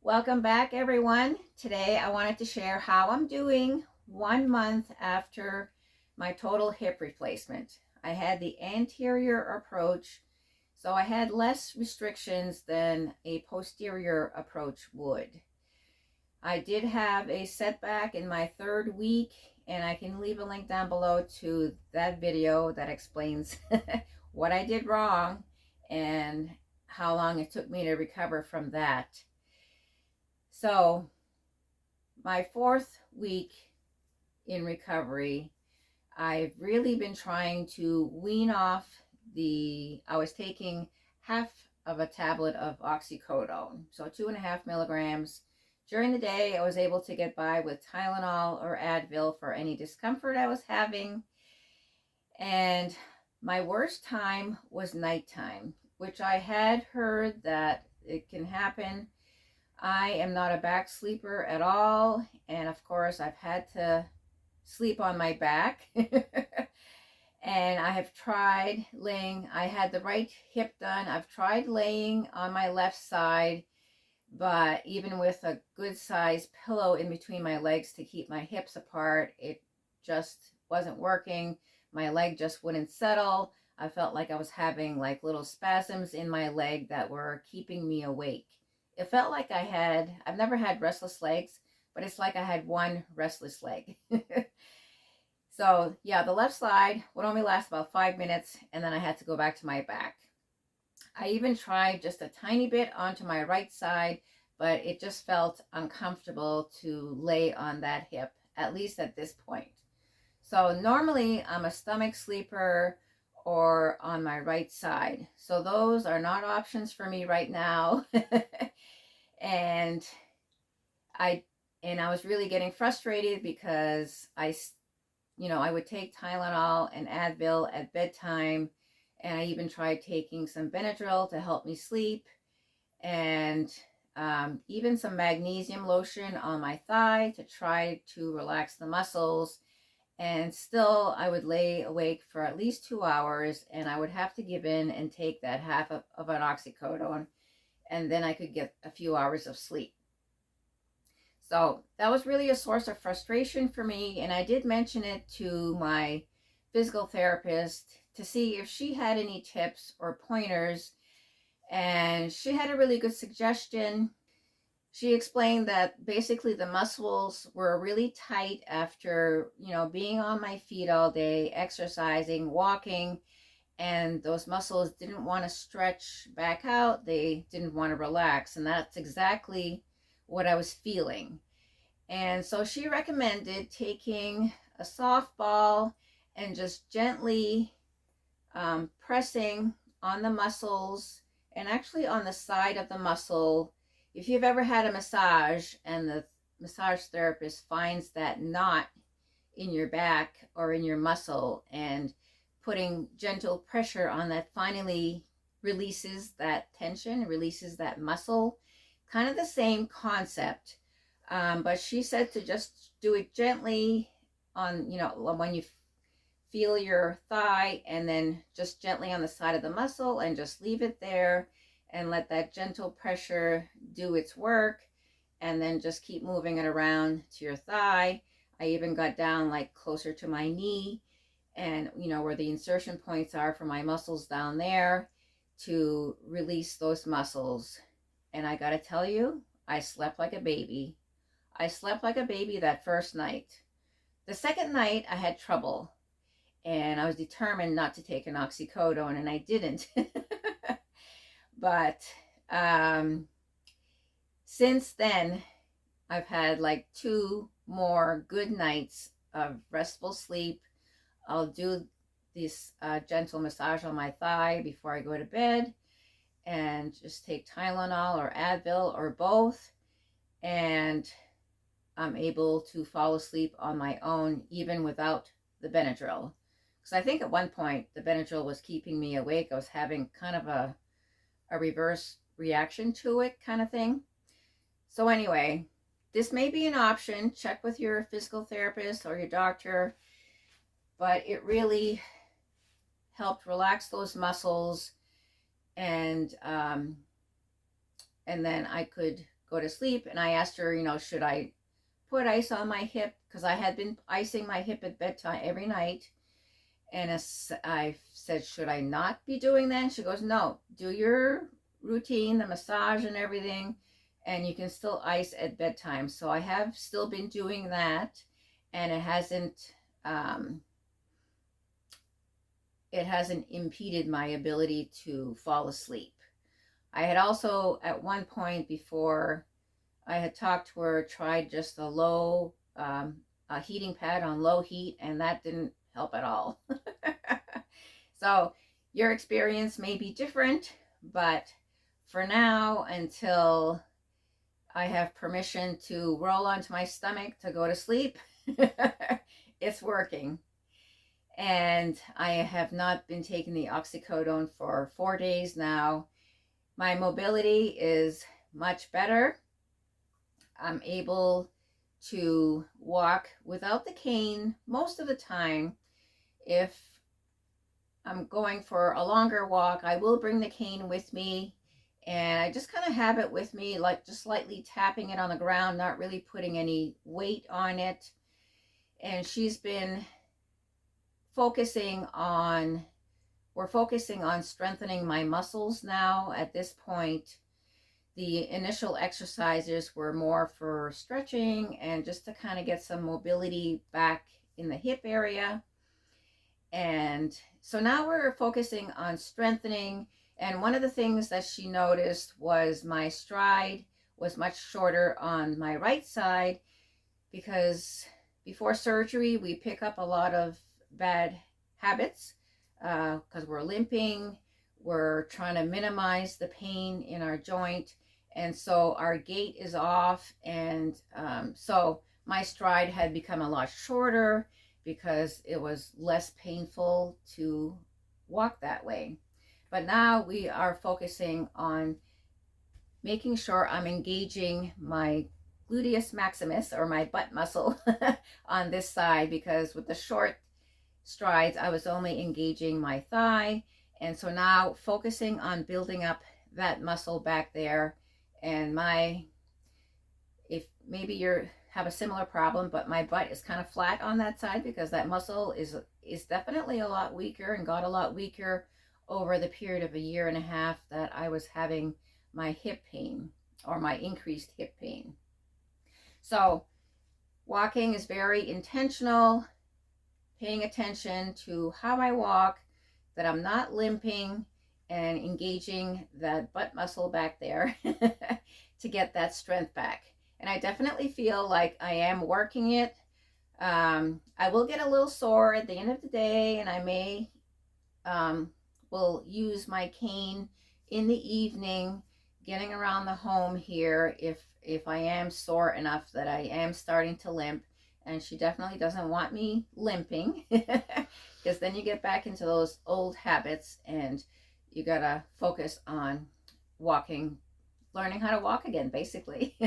Welcome back, everyone. Today I wanted to share how I'm doing 1 month after my total hip replacement. I had the anterior approach, so I had less restrictions than a posterior approach would. I did have a setback in my 3rd week, and I can leave a link down below to that video that explains what I did wrong and how long it took me to recover from that. So my 4th week in recovery, I've really been trying to wean off I was taking half of a tablet of oxycodone, so 2.5 milligrams. During the day, I was able to get by with Tylenol or Advil for any discomfort I was having. And my worst time was nighttime, which I had heard that it can happen. I am not a back sleeper at all, and of course I've had to sleep on my back. And I have tried laying, I had the right hip done. I've tried laying on my left side, but even with a good sized pillow in between my legs to keep my hips apart, it just wasn't working. My leg just wouldn't settle. I felt like I was having like little spasms in my leg that were keeping me awake. It felt like I've never had restless legs, but it's like I had one restless leg. So yeah, the left side would only last about 5 minutes, and then I had to go back to my back. I even tried just a tiny bit onto my right side, but it just felt uncomfortable to lay on that hip, at least at this point. So normally I'm a stomach sleeper or on my right side. So those are not options for me right now. and I was really getting frustrated because I would take Tylenol and Advil at bedtime, and I even tried taking some Benadryl to help me sleep, and even some magnesium lotion on my thigh to try to relax the muscles. And still I would lay awake for at least 2 hours, and I would have to give in and take that half of an oxycodone, and then I could get a few hours of sleep. So that was really a source of frustration for me, and I did mention it to my physical therapist to see if she had any tips or pointers, and she had a really good suggestion. She explained that basically the muscles were really tight after, being on my feet all day, exercising, walking, and those muscles didn't want to stretch back out. They didn't want to relax, and that's exactly what I was feeling. And so she recommended taking a softball and just gently pressing on the muscles, and actually on the side of the muscle. If you've ever had a massage and the massage therapist finds that knot in your back or in your muscle, and putting gentle pressure on that finally releases that tension, releases that muscle. Kind of the same concept, but she said to just do it gently on, when you feel your thigh, and then just gently on the side of the muscle, and just leave it there and let that gentle pressure do its work, and then just keep moving it around to your thigh. I even got down like closer to my knee, and where the insertion points are for my muscles down there, to release those muscles. And I gotta tell you, I slept like a baby. I slept like a baby that first night. The second night I had trouble, and I was determined not to take an oxycodone, and I didn't. But since then, I've had like 2 more good nights of restful sleep. I'll do this gentle massage on my thigh before I go to bed, and just take Tylenol or Advil or both, and I'm able to fall asleep on my own, even without the Benadryl. Because I think at one point the Benadryl was keeping me awake. I was having kind of a reverse reaction to it, kind of thing. So anyway, this may be an option. Check with your physical therapist or your doctor, but it really helped relax those muscles, and then I could go to sleep, and I asked her, should I put ice on my hip, because I had been icing my hip at bedtime every night. And I said, should I not be doing that? And she goes, no, do your routine, the massage and everything, and you can still ice at bedtime. So I have still been doing that, and it hasn't impeded my ability to fall asleep. I had also, at one point before I had talked to her, tried just a low a heating pad on low heat, and that didn't help at all. So your experience may be different, but for now, until I have permission to roll onto my stomach to go to sleep, it's working. And I have not been taking the oxycodone for 4 days now. My mobility is much better. I'm able to walk without the cane most of the time. If I'm going for a longer walk, I will bring the cane with me, and I just kind of have it with me, like just lightly tapping it on the ground, not really putting any weight on it. And she's been focusing on strengthening my muscles now at this point. The initial exercises were more for stretching and just to kind of get some mobility back in the hip area. And so now we're focusing on strengthening. And one of the things that she noticed was my stride was much shorter on my right side, because before surgery we pick up a lot of bad habits because we're limping, we're trying to minimize the pain in our joint, and so our gait is off. And so my stride had become a lot shorter because it was less painful to walk that way. But now we are focusing on making sure I'm engaging my gluteus maximus, or my butt muscle, on this side, because with the short strides I was only engaging my thigh. And so now focusing on building up that muscle back there. And if maybe you have a similar problem, but my butt is kind of flat on that side because that muscle is definitely a lot weaker, and got a lot weaker over the period of 1.5 years that I was having my hip pain, or my increased hip pain. So walking is very intentional, paying attention to how I walk, that I'm not limping, and engaging that butt muscle back there to get that strength back. And I definitely feel like I am working it. I will get a little sore at the end of the day, and I may will use my cane in the evening, getting around the home here, if I am sore enough that I am starting to limp. And she definitely doesn't want me limping, because then you get back into those old habits, and you gotta focus on walking, learning how to walk again, basically.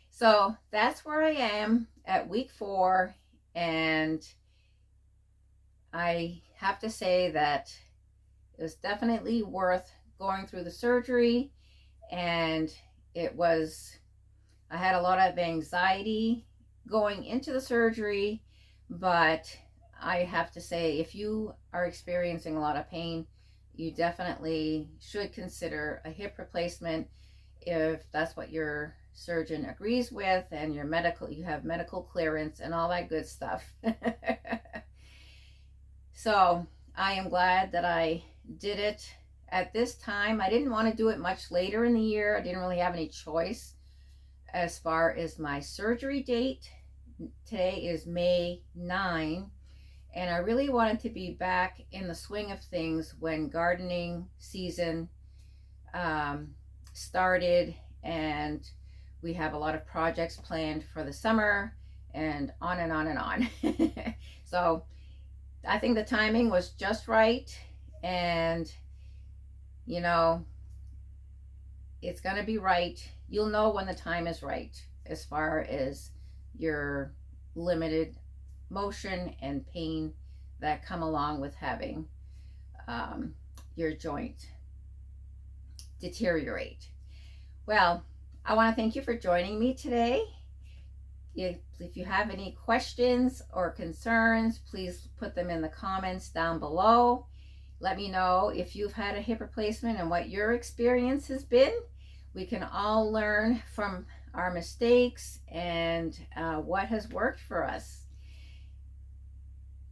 So that's where I am at week 4, and I have to say that it was definitely worth going through the surgery. And I had a lot of anxiety going into the surgery, but I have to say, if you are experiencing a lot of pain, you definitely should consider a hip replacement if that's what your surgeon agrees with, and you have medical clearance and all that good stuff. So I am glad that I did it at this time. I didn't want to do it much later in the year. I didn't really have any choice as far as my surgery date. Today is May 9, and I really wanted to be back in the swing of things when gardening season started, and we have a lot of projects planned for the summer, and on and on and on. So I think the timing was just right, and it's gonna be right. You'll know when the time is right as far as your limited motion and pain that come along with having your joint deteriorate. Well, I want to thank you for joining me today. If you have any questions or concerns, please put them in the comments down below. Let me know if you've had a hip replacement and what your experience has been. We can all learn from our mistakes and what has worked for us.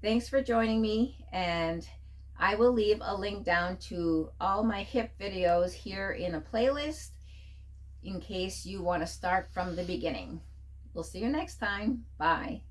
Thanks for joining me, and I will leave a link down to all my hip videos here in a playlist in case you want to start from the beginning. We'll see you next time. Bye.